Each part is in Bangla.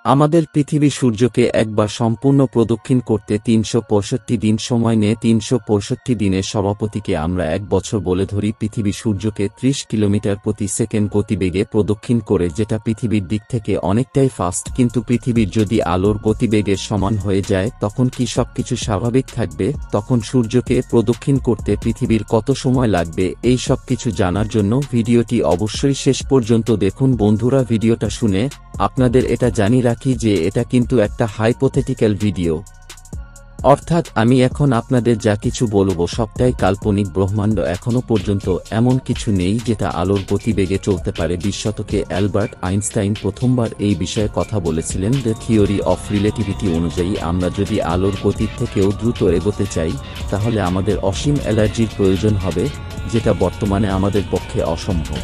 আমাদের পৃথিবী সূর্যকে একবার সম্পূর্ণ প্রদক্ষিণ করতে ৩৬৫ দিন সময় নেয়। ৩৬৫ দিনের সমাপ্তিকে আমরা এক বছর বলে ধরি। পৃথিবী সূর্যকে ৩০ কিলোমিটার প্রতি সেকেন্ড গতিবেগে প্রদক্ষিণ করে, যেটা পৃথিবীর দিক থেকে অনেকটাই ফাস্ট। কিন্তু পৃথিবীর যদি আলোর গতিবেগের সমান হয়ে যায় তখন কি সবকিছু স্বাভাবিক থাকবে? তখন সূর্যকে প্রদক্ষিণ করতে পৃথিবীর কত সময় লাগবে? এই সব কিছু জানার জন্য ভিডিওটি অবশ্যই শেষ পর্যন্ত দেখুন। বন্ধুরা, ভিডিওটা শুনে আপনাদের এটা জানিয়ে রাখি যে এটা কিন্তু একটা হাইপোথেটিক্যাল ভিডিও, অর্থাৎ আমি এখন আপনাদের যা কিছু বলবো সবটাই কাল্পনিক। ব্রহ্মাণ্ড এখনো পর্যন্ত এমন কিছু নেই যেটা আলোর গতিবেগে চলতে পারে। 20 শতকে অ্যালবার্ট আইনস্টাইন প্রথমবার এই বিষয়ে কথা বলেছিলেন। দ্য থিওরি অফ রিলেটিভিটি অনুযায়ী আমরা যদি আলোর গতির থেকেও দ্রুত এগোতে চাই তাহলে আমাদের অসীম এনার্জির প্রয়োজন হবে, যেটা বর্তমানে আমাদের পক্ষে অসম্ভব।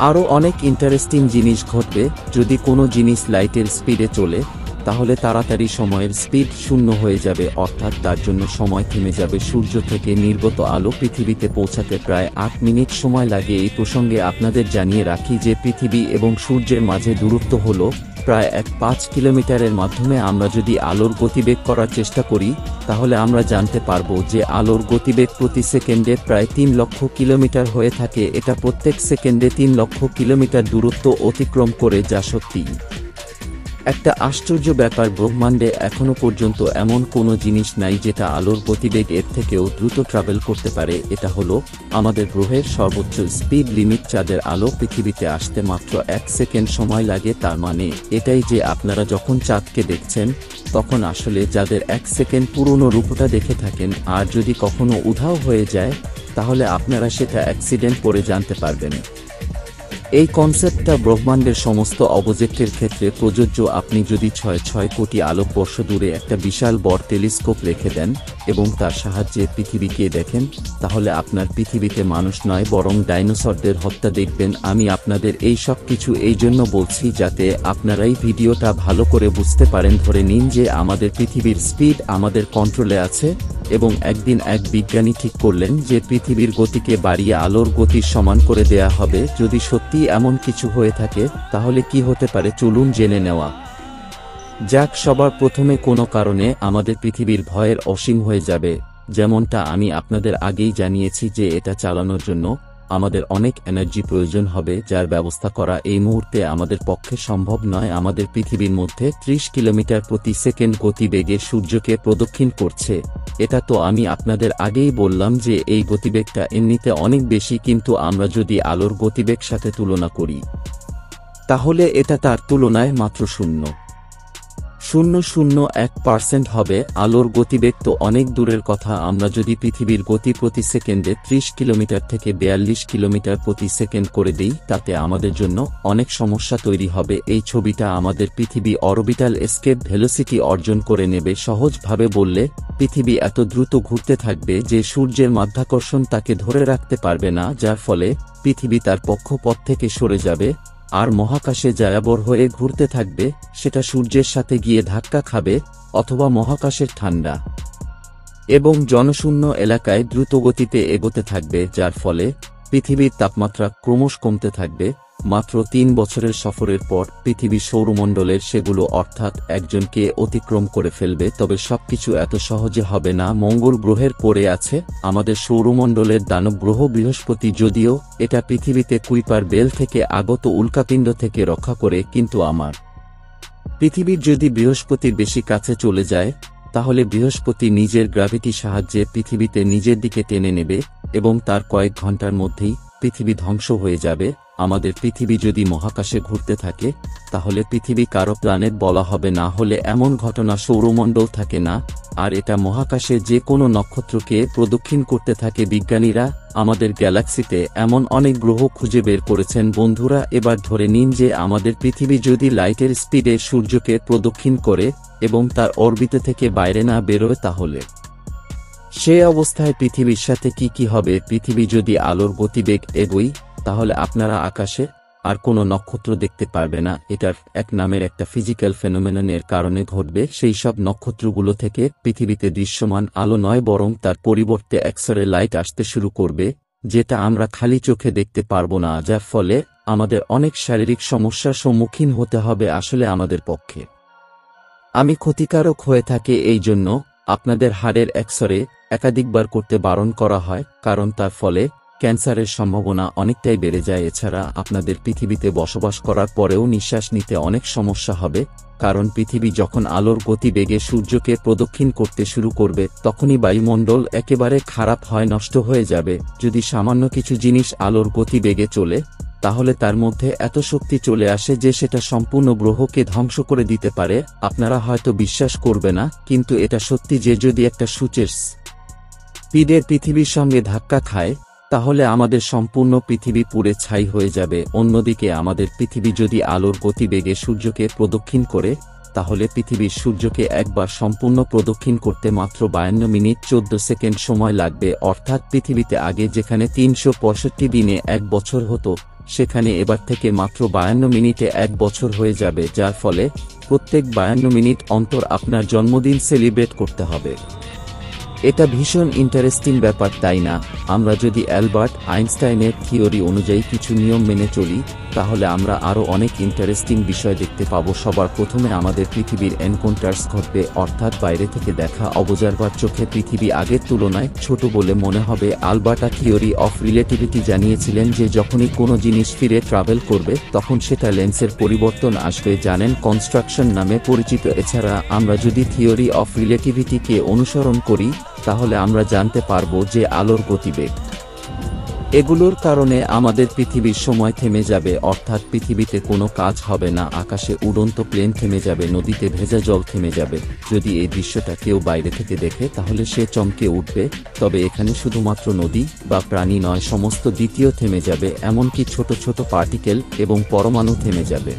আরও অনেক ইন্টারেস্টিং জিনিস ঘটবে। যদি কোনো জিনিস লাইটের স্পিডে চলে তাহলে তাড়াতাড়ি সময়ের স্পিড শূন্য হয়ে যাবে, অর্থাৎ তার জন্য সময় থেমে যাবে। সূর্য থেকে নির্গত আলো পৃথিবীতে পৌঁছাতে প্রায় 8 মিনিট সময় লাগে। এই প্রসঙ্গে আপনাদের জানিয়ে রাখি যে পৃথিবী এবং সূর্যের মাঝে দূরত্ব হল প্রায় 5 কিলোমিটারের। মাধ্যমে আমরা যদি আলোর গতিবেগ করার চেষ্টা করি তাহলে আমরা জানতে পারব যে আলোর গতিবেগ প্রতি সেকেন্ডে প্রায় 3 লক্ষ কিলোমিটার হয়ে থাকে। এটা প্রত্যেক সেকেন্ডে 3 লক্ষ কিলোমিটার দূরত্ব অতিক্রম করে, যা সত্যি একটা আশ্চর্য ব্যাপার। ব্রহ্মাণ্ডে এখনো পর্যন্ত এমন কোনো জিনিস নাই যেটা আলোর গতিবেগ এর থেকেও দ্রুত ট্রাভেল করতে পারে। এটা হলো আমাদের গ্রহের সর্বোচ্চ স্পিড লিমিট। চাঁদের আলো পৃথিবীতে আসতে মাত্র 1 সেকেন্ড সময় লাগে। তার মানে এটাই যে আপনারা যখন চাঁদকে দেখছেন তখন আসলে যাদের 1 সেকেন্ড পুরনো রূপটা দেখে থাকেন, আর যদি কখনো উধাও হয়ে যায় তাহলে আপনারা সেটা অ্যাক্সিডেন্ট করে জানতে পারবেন। এই কনসেপ্টটা ব্রহ্মাণ্ডের সমস্ত অবজেক্টের ক্ষেত্রে প্রযোজ্য। আপনি যদি 6 কোটি আলোকবর্ষ দূরে একটা বিশাল বড় টেলিস্কোপ রেখে দেন এবং তার সাহায্যে পৃথিবীকে দেখেন তাহলে আপনার পৃথিবীতে মানুষ নয় বরং ডাইনোসরদের হত্যা দেখবেন। আমি আপনাদের এই সব কিছু এই জন্য বলছি যাতে আপনারাই ভিডিওটা ভালো করে বুঝতে পারেন। ধরে নিন যে আমাদের পৃথিবীর স্পিড আমাদের কন্ট্রোলে আছে এবং একদিন এক বিজ্ঞানী ঠিক করলেন যে পৃথিবীর গতিকে বাড়িয়ে আলোর গতির সমান করে দেয়া হবে। যদি সত্যি এমন কিছু হয়ে থাকে তাহলে কি হতে পারে চলুন জেনে নেওয়া যাক। সবার প্রথমে কোনো কারণে আমাদের পৃথিবীর ভয়ের অসীম হয়ে যাবে। যেমনটা আমি আপনাদের আগেই জানিয়েছি যে এটা চালানোর জন্য আমাদের অনেক এনার্জি প্রয়োজন হবে, যার ব্যবস্থা করা এই মুহূর্তে আমাদের পক্ষে সম্ভব নয়। আমাদের পৃথিবীর মধ্যে 30 কিলোমিটার প্রতি সেকেন্ড গতিবেগে সূর্যকে প্রদক্ষিণ করছে। এটা তো আমি আপনাদের আগেই বললাম যে এই গতিবেগটা এমনিতে অনেক বেশি, কিন্তু আমরা যদি আলোর গতিবেগ সাথে তুলনা করি তাহলে এটা তার তুলনায় মাত্র 0.001% হবে। আলোর গতিবেগ তো অনেক দূরের কথা। আমরা যদি পৃথিবীর গতি প্রতি সেকেন্ডে 30 কিলোমিটার থেকে 42 কিলোমিটার প্রতি সেকেন্ড করে দিই তাতে আমাদের জন্য অনেক সমস্যা তৈরি হবে। এই ছবিটা আমাদের পৃথিবী অরবিটাল এস্কেপ ভেলোসিটি অর্জন করে নেবে। সহজভাবে বললে পৃথিবী এত দ্রুত ঘুরতে থাকবে যে সূর্যের মাধ্যাকর্ষণ তাকে ধরে রাখতে পারবে না, যার ফলে পৃথিবী তার কক্ষপথ থেকে সরে যাবে আর মহাকাশে যাযাবর হয়ে ঘুরতে থাকবে। সেটা সূর্যের সাথে গিয়ে ধাক্কা খাবে অথবা মহাকাশের ঠান্ডা এবং জনশূন্য এলাকায় দ্রুতগতিতে এগোতে থাকবে, যার ফলে পৃথিবীর তাপমাত্রা ক্রমশ কমতে থাকবে। মাত্র 3 বছরের সফরের পর পৃথিবী সৌরমণ্ডলের সেগুলো অর্থাৎ একজনকে অতিক্রম করে ফেলবে। তবে সবকিছু এত সহজে হবে না। মঙ্গল গ্রহের পরে আছে আমাদের সৌরমণ্ডলের দানব গ্রহ বৃহস্পতি। যদিও এটা পৃথিবীতে কুইপার বেল থেকে আগত উল্কাপিণ্ড থেকে রক্ষা করে, কিন্তু আমার পৃথিবীর যদি বৃহস্পতির বেশি কাছে চলে যায় তাহলে বৃহস্পতি নিজের গ্র্যাভিটি সাহায্যে পৃথিবীতে নিজের দিকে টেনে নেবে এবং তার কয়েক ঘন্টার মধ্যেই পৃথিবী ধ্বংস হয়ে যাবে। আমাদের পৃথিবী যদি মহাকাশে ঘুরতে থাকে তাহলে পৃথিবী কারো প্ল্যানেট বলা হবে না। হলে এমন ঘটনা সৌরমণ্ডল থাকে না, আর এটা মহাকাশে যে কোনো নক্ষত্রকে প্রদক্ষিণ করতে থাকে। বিজ্ঞানীরা আমাদের গ্যালাক্সিতে এমন অনেক গ্রহ খুঁজে বের করেছেন। বন্ধুরা, এবার ধরে নিন যে আমাদের পৃথিবী যদি লাইটের স্পিডে সূর্যকে প্রদক্ষিণ করে এবং তার অরবিতে থেকে বাইরে না বেরোয় তাহলে সে অবস্থায় পৃথিবীর সাথে কি হবে? পৃথিবী যদি আলোর গতিবেগ এগোয় তাহলে আপনারা আকাশে আর কোনো নক্ষত্র দেখতে পারবে না। এটার এক নামের একটা ফিজিক্যাল ফেনোমেননের কারণে ঘটবে। সেই সব নক্ষত্রগুলো থেকে পৃথিবীতে দৃশ্যমান আলো নয় বরং তার পরিবর্তে এক্সরে লাইট আসতে শুরু করবে, যেটা আমরা খালি চোখে দেখতে পারবো না, যার ফলে আমাদের অনেক শারীরিক সমস্যার সম্মুখীন হতে হবে আসলে আমাদের পক্ষে। আমি ক্ষতিকারক হয়ে থাকে এই জন্য আপনাদের হাড়ের এক্স-রে একাধিকবার করতে বারণ করা হয়, কারণ তার ফলে ক্যান্সারের সম্ভাবনা অনেকটাই বেড়ে যায়। এছাড়া আপনাদের পৃথিবীতে বসবাস করার পরেও নিঃশ্বাস নিতে অনেক সমস্যা হবে, কারণ পৃথিবী যখন আলোর গতিবেগে সূর্যকে প্রদক্ষিণ করতে শুরু করবে তখনই বায়ুমণ্ডল একেবারে খারাপ হয়, নষ্ট হয়ে যাবে। যদি সামান্য কিছু জিনিস আলোর গতিবেগে চলে তাহলে তার মধ্যে এত শক্তি চলে আসে যে সেটা সম্পূর্ণ গ্রহকে ধ্বংস করে দিতে পারে। আপনারা হয়তো বিশ্বাস করবে না, কিন্তু এটা সত্যি যে যদি একটা সূচের স্পিডের পৃথিবীর সঙ্গে ধাক্কা খায় তাহলে আমাদের সম্পূর্ণ পৃথিবী পুড়ে ছাই হয়ে যাবে। অন্যদিকে আমাদের পৃথিবী যদি আলোর গতিবেগে সূর্যকে প্রদক্ষিণ করে তাহলে পৃথিবীর সূর্যকে একবার সম্পূর্ণ প্রদক্ষিণ করতে মাত্র 52 মিনিট 14 সেকেন্ড সময় লাগবে। অর্থাৎ পৃথিবীতে আগে যেখানে 365 দিনে 1 বছর হতো সেখানে এবার থেকে মাত্র 52 মিনিটে 1 বছর হয়ে যাবে, যার ফলে প্রত্যেক 52 মিনিট অন্তর আপনার জন্মদিন সেলিব্রেট করতে হবে। এটা ভীষণ ইন্টারেস্টিং ব্যাপার, তাই না? আমরা যদি অ্যালবার্ট আইনস্টাইনের থিওরি অনুযায়ী কিছু নিয়ম মেনে চলি তাহলে আমরা আরও অনেক ইন্টারেস্টিং বিষয় দেখতে পাবো। সবার প্রথমে আমাদের পৃথিবীর এনকাউন্টার্স ঘটবে, অর্থাৎ বাইরে থেকে দেখা অবজারভার চোখে পৃথিবী আগের তুলনায় ছোট বলে মনে হবে। আলবার্টা থিওরি অফ রিলেটিভিটি জানিয়েছিলেন যে যখনই কোনো জিনিস ফিরে ট্রাভেল করবে তখন সেটা লেন্সের পরিবর্তন আসবে, জানেন, কনস্ট্রাকশন নামে পরিচিত। এছাড়া আমরা যদি থিওরি অফ রিলেটিভিটিকে অনুসরণ করি তাহলে আমরা জানতে পারব যে আলোর গতিবেগ এগুলোর কারণে আমাদের পৃথিবীর সময় থেমে যাবে, অর্থাৎ পৃথিবীতে কোনো কাজ হবে না, আকাশে উড়ন্ত প্লেন থেমে যাবে, নদীতে ভেজা জল থেমে যাবে। যদি এই দৃশ্যটা কেউ বাইরে থেকে দেখে তাহলে সে চমকে উঠবে, তবে এখানে শুধুমাত্র নদী বা প্রাণী নয়, সমস্ত দ্বিতীয় থেমে যাবে, এমনকি ছোট ছোট পার্টিকেল এবং পরমাণু থেমে যাবে।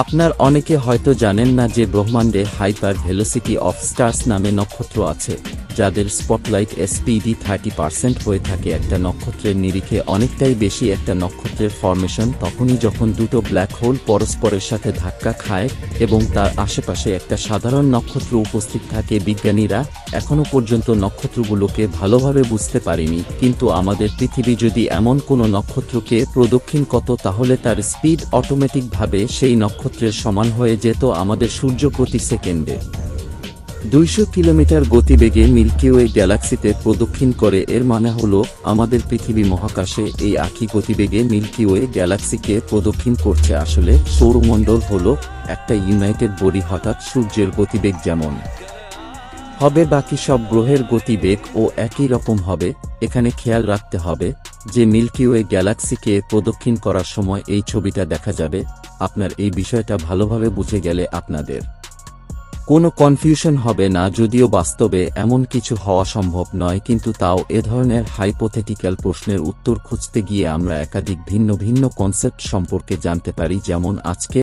আপনার অনেকে হয়তো জানেন না যে ব্রহ্মাণ্ডে হাইপার ভেলোসিটি অফ স্টার্স নামে নক্ষত্র আছে, যাদের স্পটলাইট এসপিডি 30% হয়ে থাকে। একটা নক্ষত্রের নিরিখে অনেকটাই বেশি একটা নক্ষত্রের ফর্মেশন তখনই যখন দুটো ব্ল্যাক হোল পরস্পরের সাথে ধাক্কা খায় এবং তার আশেপাশে একটা সাধারণ নক্ষত্র উপস্থিত থাকে। বিজ্ঞানীরা এখনো পর্যন্ত নক্ষত্রগুলোকে ভালোভাবে বুঝতে পারেনি, কিন্তু আমাদের পৃথিবী যদি এমন কোনো নক্ষত্রকে প্রদক্ষিণ করত তাহলে তার স্পিড অটোমেটিকভাবে সেই নক্ষত্রের সমান হয়ে যেত আমাদের সূর্য প্রতি সেকেন্ডে 200 কিলোমিটার গতিবেগে মিল্কি ওয়ে গ্যালাক্সিতে প্রদক্ষিণ করে। এর মানে হলো আমাদের পৃথিবী মহাকাশে এই একই গতিবেগে মিল্কি ওয়ে গ্যালাক্সিকে প্রদক্ষিণ করছে। আসলে সৌরমণ্ডল হলো একটা ইউনাইটেড বডি, হঠাৎ সূর্যের গতিবেগ যেমন হবে বাকি সব গ্রহের গতিবেগ ও একই রকম হবে। এখানে খেয়াল রাখতে হবে যে মিল্কি ওয়ে গ্যালাক্সিকে প্রদক্ষিণ করার সময় এই ছবিটা দেখা যাবে। আপনার এই বিষয়টা ভালোভাবে বুঝে গেলে আপনাদের কোনো কনফিউশন হবে না। যদিও বাস্তবে এমন কিছু হওয়া সম্ভব নয়, কিন্তু তাও এ ধরনের হাইপোথেটিক্যাল প্রশ্নের উত্তর খুঁজতে গিয়ে আমরা একাধিক ভিন্ন ভিন্ন কনসেপ্ট সম্পর্কে জানতে পারি। যেমন আজকে